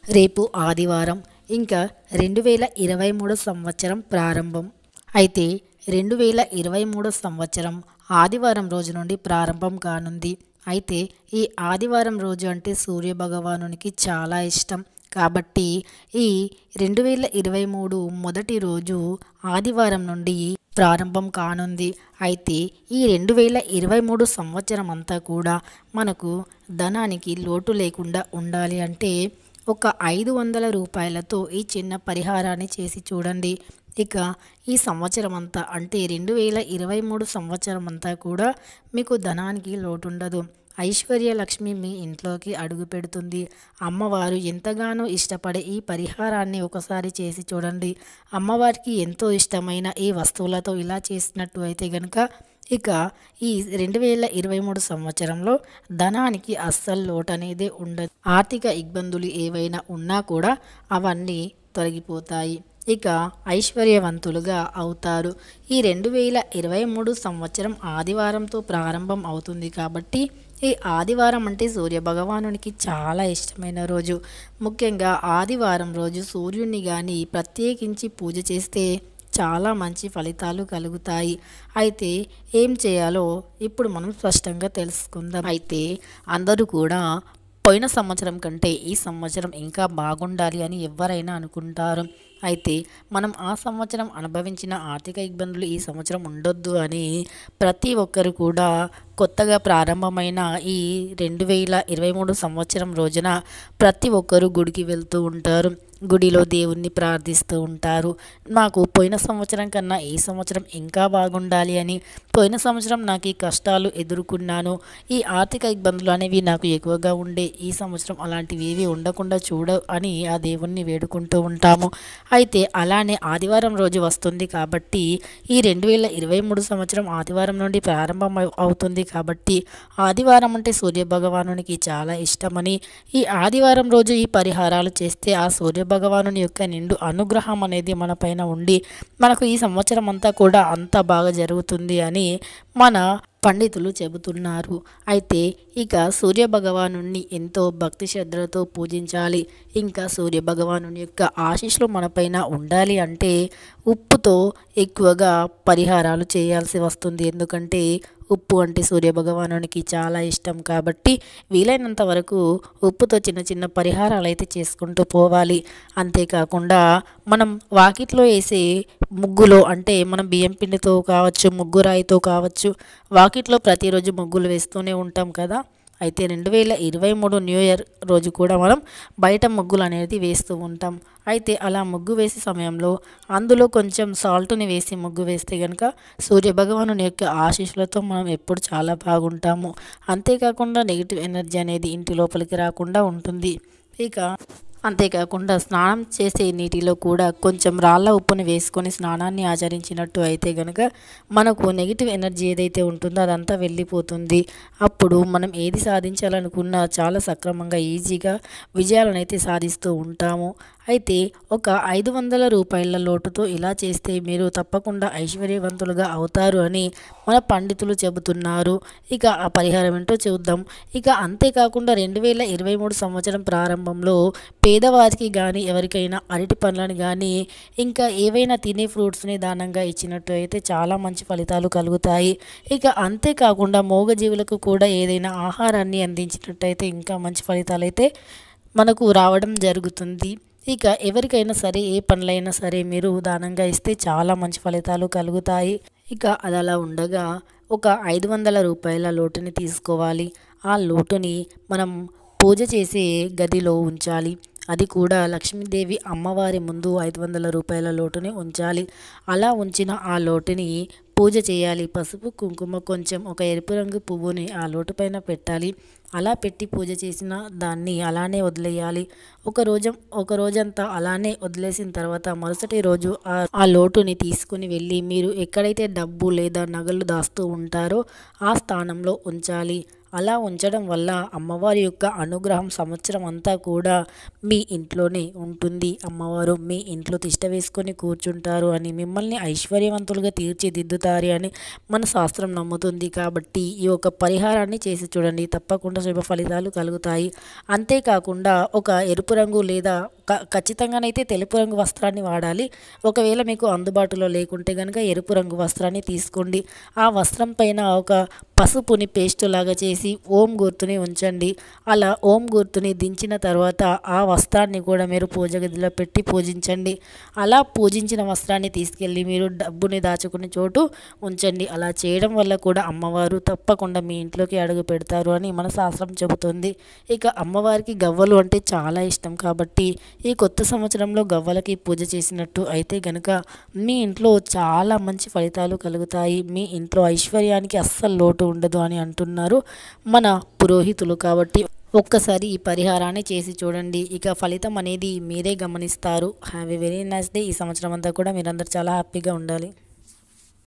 రేపు ఆదివారం ఇంకా 2023 సంవత్సరం ప్రారంభం. అయితే 2023 సంవత్సరం ఆదివారం రోజు నుండి ప్రారంభం కానుంది. అయితే ఈ ఆదివారం రోజు అంటే సూర్యభగవానునికి చాలా ఇష్టం. కాబట్టి ఈ 2023 మొదటి రోజు ఆదివారం నుండి ప్రారంభం కానుంది. అయితే ఈ 2023 సంవత్సరం అంతా కూడా మనకు ధనానికి లోటు లేకుండా ఉండాలి అంటే ఒక 500 రూపాయలతో ఈ చిన్న పరిహారాన్ని చేసి చూడండి. ఇక ఈ సంవత్సరం అంతా అంటే 2023 సంవత్సరం అంతా కూడా మీకు ధనానికి లోటు ఉండదు. ఐశ్వర్య లక్ష్మి మీ ఇంట్లోకి అడుగు పెడుతుంది. అమ్మవారు ఎంతగానో ఇష్టపడే ఈ పరిహారాన్ని ఒకసారి చేసి చూడండి. అమ్మవారికి ఎంతో ఇష్టమైన ఈ వస్తువులతో ఇలా చేసినట్టు అయితే గనుక ఇక ఈ 2023 సంవత్సరంలో ధనానికి అస్సలు లోటు అనేది ఉండదు. ఆర్థిక ఇబ్బందులు ఏవైనా ఉన్నా కూడా అవన్నీ తొలగిపోతాయి. ఇక ఐశ్వర్యవంతులుగా అవుతారు. ఈ 2023 సంవత్సరం ఆదివారంతో ప్రారంభం అవుతుంది కాబట్టి ఈ ఆదివారం అంటే సూర్యభగవానునికి చాలా ఇష్టమైన రోజు. ముఖ్యంగా ఆదివారం రోజు సూర్యుడిని కానీ ప్రత్యేకించి పూజ చేస్తే చాలా మంచి ఫలితాలు కలుగుతాయి. అయితే ఏం చేయాలో ఇప్పుడు మనం స్పష్టంగా తెలుసుకుందాం. అయితే అందరూ కూడా పోయిన సంవత్సరం కంటే ఈ సంవత్సరం ఇంకా బాగుండాలి అని ఎవరైనా అనుకుంటారు. అయితే మనం ఆ సంవత్సరం అనుభవించిన ఆర్థిక ఇబ్బందులు ఈ సంవత్సరం ఉండొద్దు అని ప్రతి ఒక్కరు కూడా కొత్తగా ప్రారంభమైన ఈ 2023 సంవత్సరం రోజున ప్రతి ఒక్కరు గుడికి వెళ్తూ ఉంటారు. గుడిలో దేవుణ్ణి ప్రార్థిస్తూ ఉంటారు. నాకు పోయిన సంవత్సరం కన్నా ఈ సంవత్సరం ఇంకా బాగుండాలి అని, పోయిన సంవత్సరం నాకు ఈ కష్టాలు ఎదుర్కొన్నాను, ఈ ఆర్థిక ఇబ్బందులు అనేవి నాకు ఎక్కువగా ఉండే, ఈ సంవత్సరం అలాంటివి ఏవి ఉండకుండా చూడ అని ఆ దేవుణ్ణి వేడుకుంటూ ఉంటాము. అయితే అలానే ఆదివారం రోజు వస్తుంది కాబట్టి ఈ 2023 సంవత్సరం ఆదివారం నుండి ప్రారంభం అవుతుంది కాబట్టి ఆదివారం అంటే సూర్యభగవానునికి చాలా ఇష్టమని, ఈ ఆదివారం రోజు ఈ పరిహారాలు చేస్తే ఆ సూర్యభగవానుని యొక్క నిండు అనుగ్రహం అనేది మన పైన ఉండి మనకు ఈ సంవత్సరం అంతా కూడా అంత బాగా జరుగుతుంది అని మన పండితులు చెబుతున్నారు. అయితే ఇక సూర్యభగవానుని ఎంతో భక్తి శ్రద్ధలతో పూజించాలి. ఇంకా సూర్యభగవానుని యొక్క ఆశీస్సులు మనపైన ఉండాలి అంటే ఉప్పుతో ఎక్కువగా పరిహారాలు చేయాల్సి వస్తుంది. ఎందుకంటే ఉప్పు అంటే సూర్యభగవానునికి చాలా ఇష్టం కాబట్టి వీలైనంత వరకు ఉప్పుతో చిన్న చిన్న పరిహారాలు అయితే చేసుకుంటూ పోవాలి. అంతేకాకుండా మనం వాకిట్లో వేసే ముగ్గులో అంటే మనం బియ్యం పిండితో కావచ్చు, ముగ్గురాయితో కావచ్చు, వాకిట్లో ప్రతిరోజు ముగ్గులు వేస్తూనే ఉంటాం కదా. అయితే 2023 న్యూ ఇయర్ రోజు కూడా మనం బయట ముగ్గులు అనేది వేస్తూ ఉంటాం. అయితే అలా ముగ్గు వేసే సమయంలో అందులో కొంచెం సాల్ట్ని వేసి ముగ్గు వేస్తే కనుక సూర్యభగవానుని యొక్క ఆశీస్సులతో మనం ఎప్పుడు చాలా బాగుంటాము. అంతేకాకుండా నెగిటివ్ ఎనర్జీ అనేది ఇంటి లోపలికి రాకుండా ఉంటుంది. ఇక అంతేకాకుండా స్నానం చేసే నీటిలో కూడా కొంచెం రాళ్ళ ఉప్పుని వేసుకొని స్నానాన్ని ఆచరించినట్టు అయితే కనుక మనకు నెగిటివ్ ఎనర్జీ ఏదైతే ఉంటుందో అదంతా వెళ్ళిపోతుంది. అప్పుడు మనం ఏది సాధించాలనుకున్నా చాలా సక్రమంగా ఈజీగా విజయాలను అయితే సాధిస్తూ ఉంటాము. అయితే ఒక 500 రూపాయల లోటుతో ఇలా చేస్తే మీరు తప్పకుండా ఐశ్వర్యవంతులుగా అవుతారు అని మన పండితులు చెబుతున్నారు. ఇక ఆ పరిహారం ఏంటో చూద్దాం. ఇక అంతేకాకుండా 2023 సంవత్సరం ప్రారంభంలో పేదవారికి కానీ ఎవరికైనా అరటి పండ్లను కానీ ఇంకా ఏవైనా తినే ఫ్రూట్స్ని దానంగా ఇచ్చినట్టు అయితే చాలా మంచి ఫలితాలు కలుగుతాయి. ఇక అంతేకాకుండా మూగజీవులకు కూడా ఏదైనా ఆహారాన్ని అందించినట్టయితే ఇంకా మంచి ఫలితాలు అయితే మనకు రావడం జరుగుతుంది. ఇక ఎవరికైనా సరే ఏ పనులైనా సరే మీరు దానంగా ఇస్తే చాలా మంచి ఫలితాలు కలుగుతాయి. ఇక అది అలా ఉండగా ఒక 500 రూపాయల లోటుని తీసుకోవాలి. ఆ లోటుని మనం పూజ చేసే గదిలో ఉంచాలి. అది కూడా లక్ష్మీదేవి అమ్మవారి ముందు 500 రూపాయల లోటుని ఉంచాలి. అలా ఉంచిన ఆ లోటుని పూజ చేయాలి. పసుపు కుంకుమ కొంచెం ఒక ఎరుపు రంగు పువ్వుని ఆ లోటు పైన పెట్టాలి. అలా పెట్టి పూజ చేసిన దాన్ని అలానే వదిలేయాలి. ఒక రోజంతా అలానే వదిలేసిన తర్వాత మరుసటి రోజు ఆ లోటుని తీసుకుని వెళ్ళి మీరు ఎక్కడైతే డబ్బు లేదా నగలు దాస్తూ ఉంటారో ఆ స్థానంలో ఉంచాలి. అలా ఉంచడం వల్ల అమ్మవారి యొక్క అనుగ్రహం సంవత్సరం అంతా కూడా మీ ఇంట్లోనే ఉంటుంది. అమ్మవారు మీ ఇంట్లో తిష్ట వేసుకొని కూర్చుంటారు అని, మిమ్మల్ని ఐశ్వర్యవంతులుగా తీర్చిదిద్దుతారు అని మన శాస్త్రం నమ్ముతుంది. కాబట్టి ఈ యొక్క పరిహారాన్ని చేసి చూడండి, తప్పకుండా శుభ ఫలితాలు కలుగుతాయి. అంతేకాకుండా ఒక ఎరుపు రంగు లేదా ఖచ్చితంగానైతే తెలుపు రంగు వస్త్రాన్ని వాడాలి. ఒకవేళ మీకు అందుబాటులో లేకుంటే కనుక ఎరుపు రంగు వస్త్రాన్ని తీసుకోండి. ఆ వస్త్రం పైన ఒక పసుపుని పేస్ట్ లాగా చేసి ఓం గుర్తుని ఉంచండి. అలా ఓం గుర్తుని దించిన తర్వాత ఆ వస్త్రాన్ని కూడా మీరు పూజ గదిలో పెట్టి పూజించండి. అలా పూజించిన వస్త్రాన్ని తీసుకెళ్ళి మీరు డబ్బుని దాచుకునే చోటు ఉంచండి. అలా చేయడం వల్ల కూడా అమ్మవారు తప్పకుండా మీ ఇంట్లోకి అడుగు పెడతారు అని మన శాస్త్రం చెబుతుంది. ఇక అమ్మవారికి గవ్వలు అంటే చాలా ఇష్టం కాబట్టి ఈ కొత్త సంవత్సరంలో గవ్వలకి పూజ చేసినట్టు అయితే గనుక మీ ఇంట్లో చాలా మంచి ఫలితాలు కలుగుతాయి. మీ ఇంట్లో ఐశ్వర్యానికి అస్సలు లోటు ఉండదు అని అంటున్నారు మన పురోహితులు. కాబట్టి ఒక్కసారి ఈ పరిహారాన్ని చేసి చూడండి, ఇక ఫలితం అనేది మీరే గమనిస్తారు. Have a very nice day. ఈ సంవత్సరం అంతా కూడా మీరందరూ చాలా హ్యాపీగా ఉండాలి.